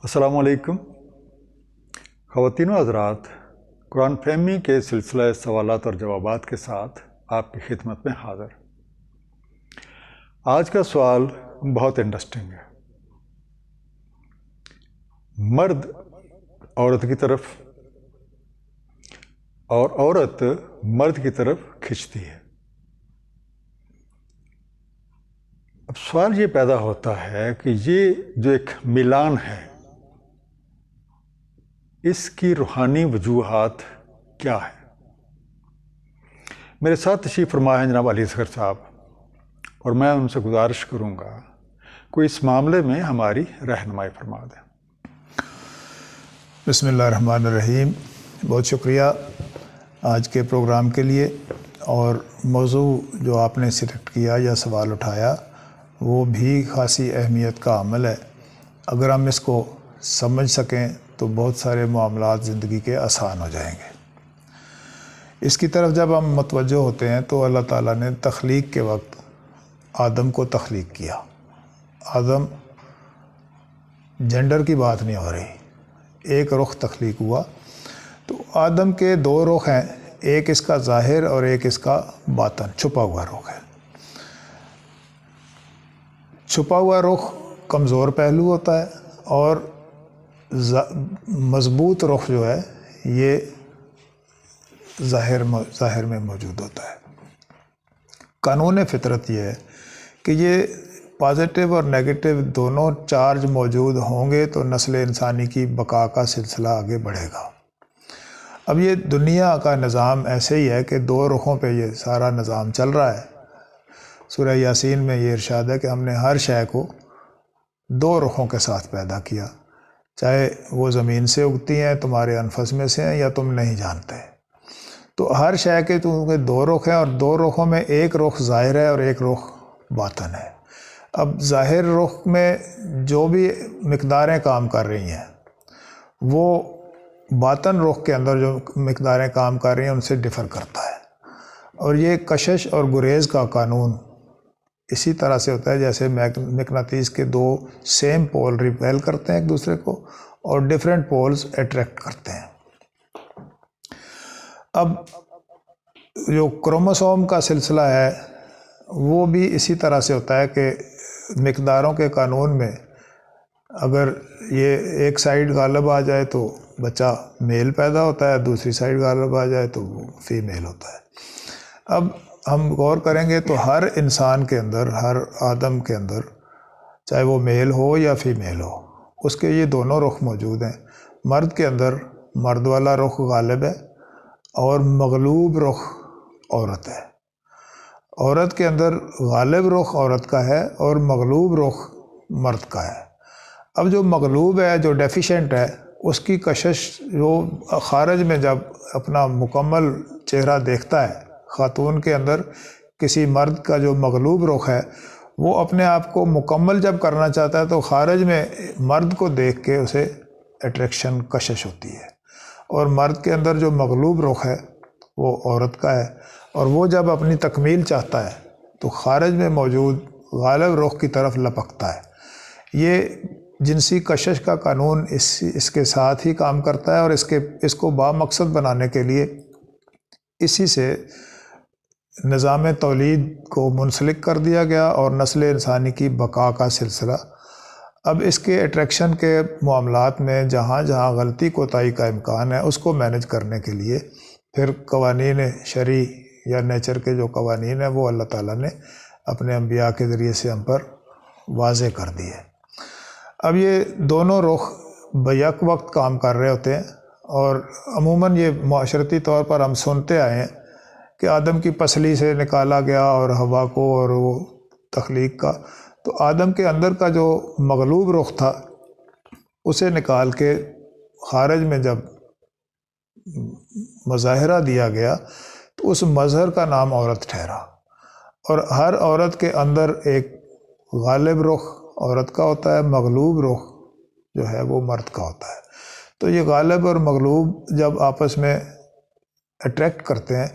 अस्सलाम वालेकुम ख़वातीन व हज़रात, कुरान फहमी के सिलसिला सवालात और जवाबात के साथ आपकी खिदमत में हाज़िर। आज का सवाल बहुत इंटरेस्टिंग है। मर्द औरत की तरफ और औरत मर्द की तरफ खिंचती है। अब सवाल ये पैदा होता है कि ये जो एक मिलान है, इसकी रूहानी वजूहात क्या है। मेरे साथ तशरीफ़ फरमा है जनाब अली असगर साहब, और मैं उनसे गुजारिश करूँगा कोई इस मामले में हमारी रहनुमाई फरमा दें। बिस्मिल्लाहिर्रहमानिर्रहीम। बहुत शुक्रिया आज के प्रोग्राम के लिए। और मौजू जो आपने सिलेक्ट किया या सवाल उठाया वो भी ख़ासी अहमियत का अमल है। अगर हम इसको समझ सकें तो बहुत सारे मामलात ज़िंदगी के आसान हो जाएंगे। इसकी तरफ जब हम मुतवज्जो होते हैं तो अल्लाह ताला ने तख्लीक के वक्त आदम को तख्लीक किया। आदम जेंडर की बात नहीं हो रही, एक रुख तख्लीक हुआ। तो आदम के दो रुख हैं, एक इसका ज़ाहिर और एक इसका बातन, छुपा हुआ रुख है। छुपा हुआ रुख कमज़ोर पहलू होता है और मज़बूत रुख जो है ये ज़ाहिर में मौजूद होता है। कानून फितरत ये है कि ये पॉजिटिव और नेगेटिव दोनों चार्ज मौजूद होंगे तो नस्ल इंसानी की बका का सिलसिला आगे बढ़ेगा। अब ये दुनिया का निज़ाम ऐसे ही है कि दो रुखों पे ये सारा निज़ाम चल रहा है। सूरह यासीन में ये इरशाद है कि हमने हर शय को दो रुखों के साथ पैदा किया, चाहे वो ज़मीन से उगती हैं, तुम्हारे अनफस में से हैं, या तुम नहीं जानते। तो हर शय के तुम्हें दो रुख हैं और दो रुखों में एक रुख ज़ाहिर है और एक रुख बातन है। अब ज़ाहिर रुख में जो भी मिक़दारें काम कर रही हैं वो बातन रुख के अंदर जो मिक़दारें काम कर रही हैं उनसे डिफ़र करता है। और ये कशिश और गुरेज़ का कानून इसी तरह से होता है जैसे मैग्नेटिस के दो सेम पोल रिपेल करते हैं एक दूसरे को और डिफरेंट पोल्स अट्रैक्ट करते हैं। अब जो क्रोमोसोम का सिलसिला है वो भी इसी तरह से होता है कि मिक़दारों के कानून में अगर ये एक साइड गालिब आ जाए तो बच्चा मेल पैदा होता है, दूसरी साइड गालिब आ जाए तो वो फीमेल होता है। अब हम गौर करेंगे तो हर इंसान के अंदर, हर आदम के अंदर, चाहे वो मेल हो या फीमेल हो, उसके ये दोनों रुख मौजूद हैं। मर्द के अंदर मर्द वाला रुख गालिब है और मगलूब रुख औरत है। औरत के अंदर गालिब रुख औरत का है और मगलूब रुख मर्द का है। अब जो मगलूब है, जो डेफिशिएंट है, उसकी कशिश जो खारिज में जब अपना मुकम्मल चेहरा देखता है, ख़ातून के अंदर किसी मर्द का जो मगलूब रुख है वो अपने आप को मुकम्मल जब करना चाहता है तो खारिज में मर्द को देख के उसे अट्रैक्शन, कशिश होती है। और मर्द के अंदर जो मगलूब रुख है वो औरत का है और वो जब अपनी तकमील चाहता है तो खारिज में मौजूद गालिब रुख की तरफ लपकता है। ये जिनसी कशिश का कानून इसके साथ ही काम करता है और इसको बामकसद बनाने के लिए इसी से निज़ाम तौलीद को मुंसलिक कर दिया गया और नस्ल इंसानी की बका का सिलसिला। अब इसके अट्रैक्शन के मामलात में जहाँ जहाँ गलती कोताही का इम्कान है उसको मैनेज करने के लिए फिर कवानीन शरी या नेचर के जो कवानीन हैं वो अल्लाह ताला ने अपने अंबिया के ज़रिए से हम पर वाज़े कर दिए। अब ये दोनों रुख बैक वक्त काम कर रहे होते हैं और अमूमन ये माशरती तौर पर हम सुनते आए हैं कि आदम की पसली से निकाला गया और हवा को और वो तख्लीक का, तो आदम के अंदर का जो मगलूब रुख था उसे निकाल के खारिज में जब मुज़ाहिरा दिया गया तो उस मज़हर का नाम औरत ठहरा। और हर औरत के अंदर एक गालिब रुख औरत का होता है, मगलूब रुख जो है वो मर्द का होता है। तो ये गालिब और मगलूब जब आपस में अट्रैक्ट करते हैं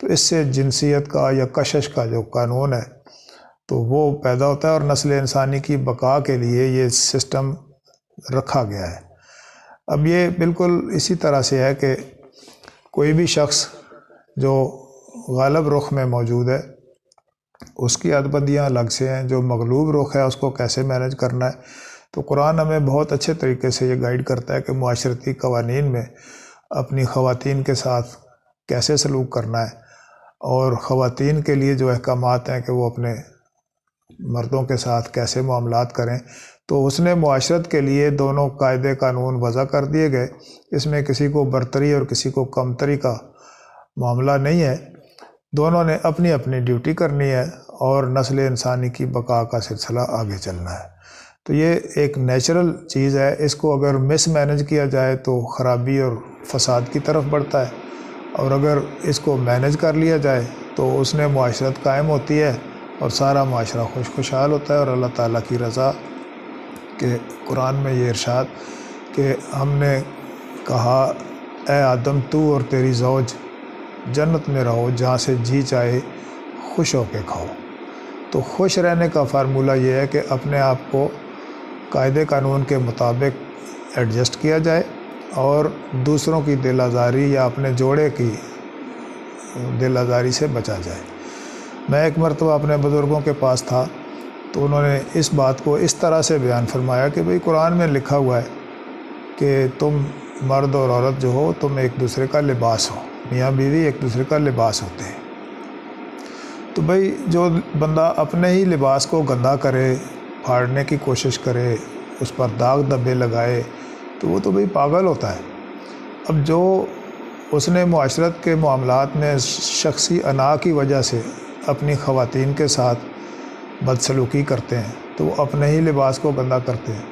तो इससे जिनसियत का या कशिश का जो कानून है तो वो पैदा होता है और नस्ल इंसानी की बका के लिए ये सिस्टम رکھا گیا ہے۔ اب یہ بالکل اسی طرح سے ہے کہ کوئی بھی شخص جو غالب رخ میں موجود ہے اس کی حدبندیاں الگ سے ہیں، جو مغلوب رخ ہے اس کو کیسے مینج کرنا ہے۔ تو قرآن ہمیں بہت اچھے طریقے سے یہ گائیڈ کرتا ہے کہ معاشرتی قوانین میں اپنی خواتین کے ساتھ کیسے سلوک کرنا ہے، اور خواتین کے لیے جو احکامات ہیں کہ وہ اپنے مردوں کے ساتھ کیسے معاملات کریں۔ تو اس نے معاشرت کے لیے دونوں قاعدے قانون وضع کر دیے گئے، اس میں کسی کو برتری اور کسی کو کمتری کا معاملہ نہیں ہے، دونوں نے اپنی اپنی ڈیوٹی کرنی ہے اور نسل انسانی کی بقا کا سلسلہ آگے چلنا ہے۔ تو یہ ایک نیچرل چیز ہے، اس کو اگر مس مینج کیا جائے تو خرابی اور فساد کی طرف بڑھتا ہے، اور اگر اس کو مینج کر لیا جائے تو اس نے معاشرت قائم ہوتی ہے اور سارا معاشرہ خوشحال ہوتا ہے، اور اللہ تعالیٰ کی رضا کہ قرآن میں یہ ارشاد کہ ہم نے کہا اے آدم تو اور تیری زوج جنت میں رہو، جہاں سے جی چاہے خوش ہو کے کھاؤ۔ تو خوش رہنے کا فارمولہ یہ ہے کہ اپنے آپ کو قاعدے قانون کے مطابق ایڈجسٹ کیا جائے اور دوسروں کی دل آزاری یا اپنے جوڑے کی دل آزاری سے بچا جائے۔ میں ایک مرتبہ اپنے بزرگوں کے پاس تھا تو انہوں نے اس بات کو اس طرح سے بیان فرمایا کہ بھئی قرآن میں لکھا ہوا ہے کہ تم مرد اور عورت جو ہو تم ایک دوسرے کا لباس ہو، میاں بیوی ایک دوسرے کا لباس ہوتے ہیں۔ تو بھئی جو بندہ اپنے ہی لباس کو گندا کرے، پھاڑنے کی کوشش کرے، اس پر داغ دھبے لگائے، تو وہ تو بھئی پاگل ہوتا ہے۔ اب جو اس نے معاشرت کے معاملات میں شخصی انا کی وجہ سے اپنی خواتین کے ساتھ بدسلوکی کرتے ہیں تو وہ اپنے ہی لباس کو گندا کرتے ہیں،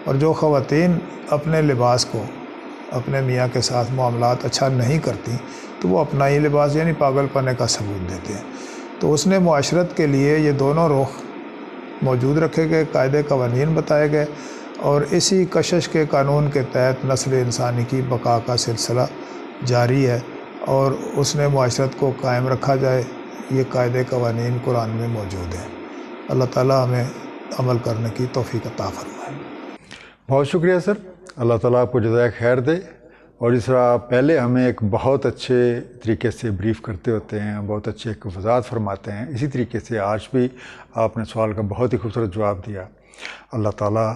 اور جو خواتین اپنے لباس کو اپنے میاں کے ساتھ معاملات اچھا نہیں کرتی تو وہ اپنا ہی لباس یعنی پاگل پنے کا ثبوت دیتے ہیں۔ تو اس نے معاشرت کے لیے یہ دونوں رخ موجود رکھے گئے، قاعدے قوانین بتائے گئے، اور اسی کشش کے قانون کے تحت نسل انسانی کی بقا کا سلسلہ جاری ہے، اور اس نے معاشرت کو قائم رکھا جائے، یہ قاعدے قوانین قرآن میں موجود ہیں۔ اللہ تعالیٰ ہمیں عمل کرنے کی توفیق عطا فرمائے۔ بہت شکریہ سر، اللہ تعالیٰ آپ کو جزائے خیر دے۔ اور اس طرح پہلے ہمیں ایک بہت اچھے طریقے سے بریف کرتے ہوتے ہیں، بہت اچھے ایک وضاحت فرماتے ہیں، اسی طریقے سے آج بھی آپ نے سوال کا بہت ہی خوبصورت جواب دیا۔ اللہ تعالیٰ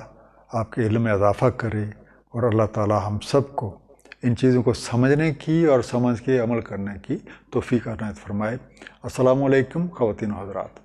آپ کے علم میں اضافہ کرے، اور اللہ تعالیٰ ہم سب کو ان چیزوں کو سمجھنے کی اور سمجھ کے عمل کرنے کی توفیق عنایت فرمائے۔ السلام علیکم خواتین و حضرات۔